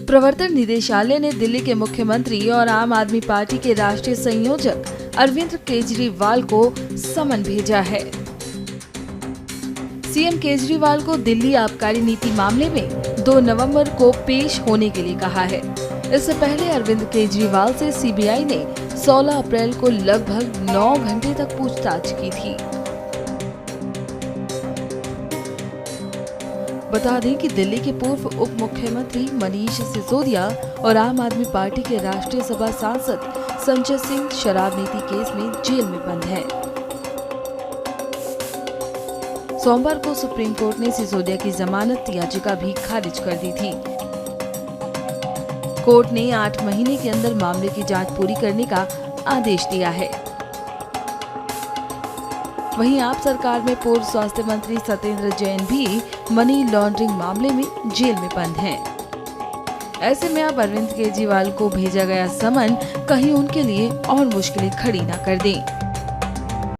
प्रवर्तन निदेशालय ने दिल्ली के मुख्यमंत्री और आम आदमी पार्टी के राष्ट्रीय संयोजक अरविंद केजरीवाल को समन भेजा है। सीएम केजरीवाल को दिल्ली आबकारी नीति मामले में 2 नवंबर को पेश होने के लिए कहा है। इससे पहले अरविंद केजरीवाल से सीबीआई ने 16 अप्रैल को लगभग 9 घंटे तक पूछताछ की थी। बता दें कि दिल्ली के पूर्व उप मुख्यमंत्री मनीष सिसोदिया और आम आदमी पार्टी के राष्ट्रीय सभा सांसद संजय सिंह शराब नीति केस में जेल में बंद हैं। सोमवार को सुप्रीम कोर्ट ने सिसोदिया की जमानत याचिका भी खारिज कर दी थी। कोर्ट ने 8 महीने के अंदर मामले की जांच पूरी करने का आदेश दिया है। वहीं आप सरकार में पूर्व स्वास्थ्य मंत्री सत्येंद्र जैन भी मनी लॉन्ड्रिंग मामले में जेल में बंद हैं। ऐसे में अब अरविंद केजरीवाल को भेजा गया समन कहीं उनके लिए और मुश्किलें खड़ी न कर दें।